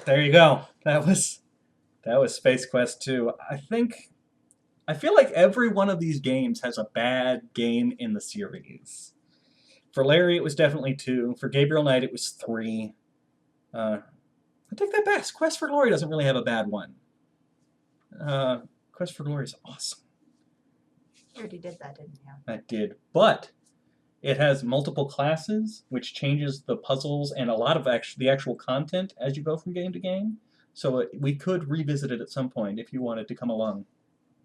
There you go. That was Space Quest 2. I feel like every one of these games has a bad game in the series. For Larry, it was definitely 2. For Gabriel Knight, it was 3. I take that back. Quest for Glory doesn't really have a bad one. Quest for Glory is awesome. You already did that, didn't you? I did. But it has multiple classes, which changes the puzzles and a lot of the actual content as you go from game to game. So we could revisit it at some point if you wanted to come along.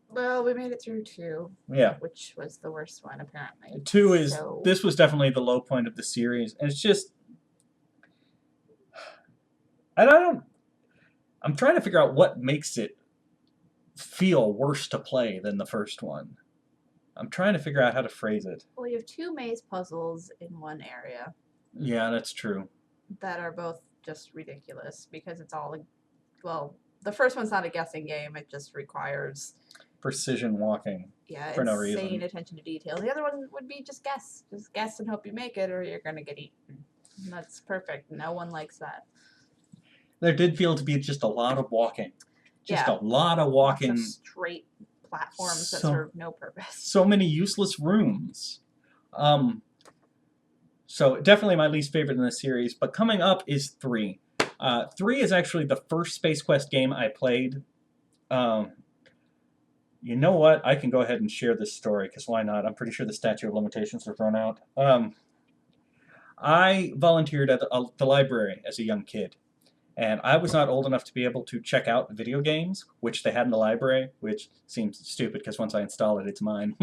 Well, we made it through 2. Yeah. Which was the worst one, apparently. 2 is... This was definitely the low point of the series. And it's just... I'm trying to figure out what makes it feel worse to play than the first one. I'm trying to figure out how to phrase it. Well, you have 2 maze puzzles in one area. Yeah, that's true. That are both just ridiculous because it's all... Well, the first one's not a guessing game. It just requires... precision walking. Yeah, for no reason. Insane attention to detail. The other one would be just guess. Just guess and hope you make it or you're going to get eaten. And that's perfect. No one likes that. There did feel to be just a lot of walking. Just a lot of walking. Lots of straight platforms that serve no purpose. So many useless rooms. So definitely my least favorite in the series. But coming up is 3. 3 is actually the first Space Quest game I played. You know what? I can go ahead and share this story, because why not? I'm pretty sure the statute of limitations are thrown out. I volunteered at the library as a young kid. And I was not old enough to be able to check out video games, which they had in the library, which seems stupid because once I install it, it's mine.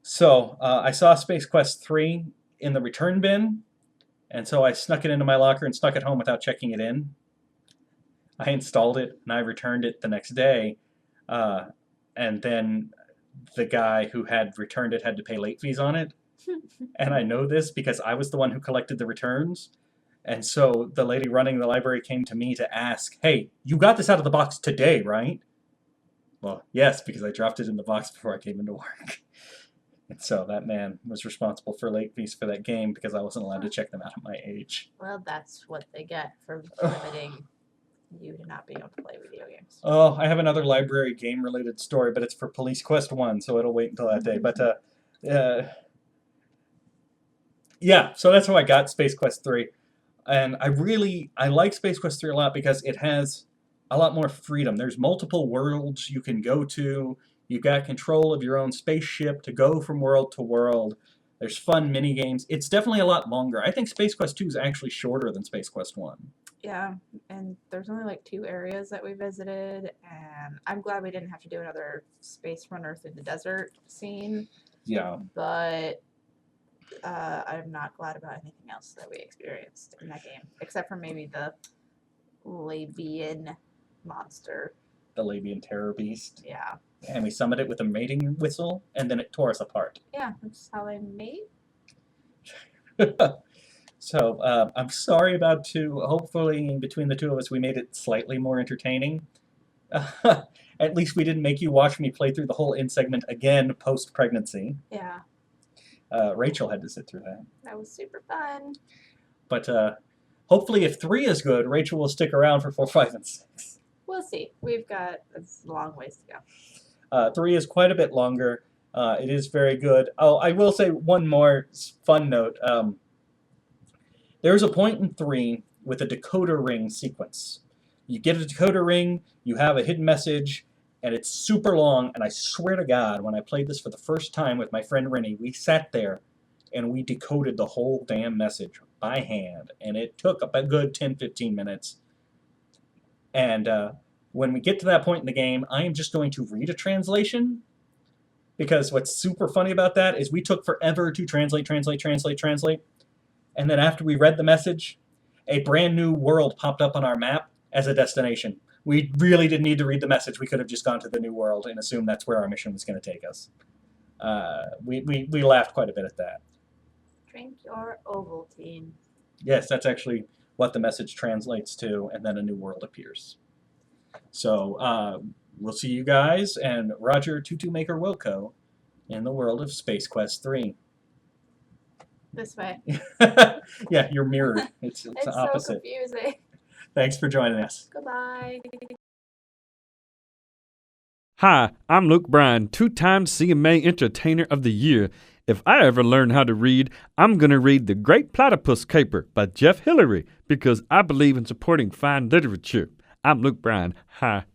So I saw Space Quest 3 in the return bin, and so I snuck it into my locker and stuck it home without checking it in. I installed it, and I returned it the next day, and then the guy who had returned it had to pay late fees on it. And I know this because I was the one who collected the returns. And so the lady running the library came to me to ask, hey, you got this out of the box today, right? Well, yes, because I dropped it in the box before I came into work. And so that man was responsible for late fees for that game because I wasn't allowed to check them out at my age. Well, that's what they get for limiting you to not being able to play video games. Oh, I have another library game-related story, but it's for Police Quest 1, so it'll wait until that day. But, yeah, so that's how I got Space Quest 3. And I like Space Quest 3 a lot because it has a lot more freedom. There's multiple worlds you can go to. You've got control of your own spaceship to go from world to world. There's fun mini-games. It's definitely a lot longer. I think Space Quest 2 is actually shorter than Space Quest 1. Yeah, and there's only like 2 areas that we visited, and I'm glad we didn't have to do another Space Runner through the desert scene. Yeah. But I'm not glad about anything else that we experienced in that game, except for maybe the Labian monster. The Labian terror beast. Yeah. And we summoned it with a mating whistle, and then it tore us apart. Yeah, that's how I made. So, I'm sorry about 2. Hopefully, between the two of us, we made it slightly more entertaining. At least we didn't make you watch me play through the whole end segment again post-pregnancy. Yeah. Rachel had to sit through that. That was super fun. But hopefully if 3 is good, Rachel will stick around for 4, 5, and 6. We'll see. We've got a long ways to go. 3 is quite a bit longer. It is very good. Oh, I will say one more fun note. There's a point in 3 with a decoder ring sequence. You get a decoder ring, you have a hidden message, and it's super long, and I swear to God, when I played this for the first time with my friend Rennie, we sat there and we decoded the whole damn message by hand, and it took a good 10-15 minutes. And when we get to that point in the game, I am just going to read a translation, because what's super funny about that is we took forever to translate, and then after we read the message, a brand new world popped up on our map as a destination. We really didn't need to read the message. We could have just gone to the new world and assumed that's where our mission was going to take us. We laughed quite a bit at that. Drink your Ovaltine. Yes, that's actually what the message translates to, and then a new world appears. So we'll see you guys and Roger Tutumaker Wilco in the world of Space Quest 3. This way. Yeah, you're mirrored. It's it's opposite. so confusing. Thanks for joining us. Goodbye. Hi, I'm Luke Bryan, 2-time CMA Entertainer of the Year. If I ever learn how to read, I'm going to read The Great Platypus Caper by Jeff Hillary because I believe in supporting fine literature. I'm Luke Bryan. Hi.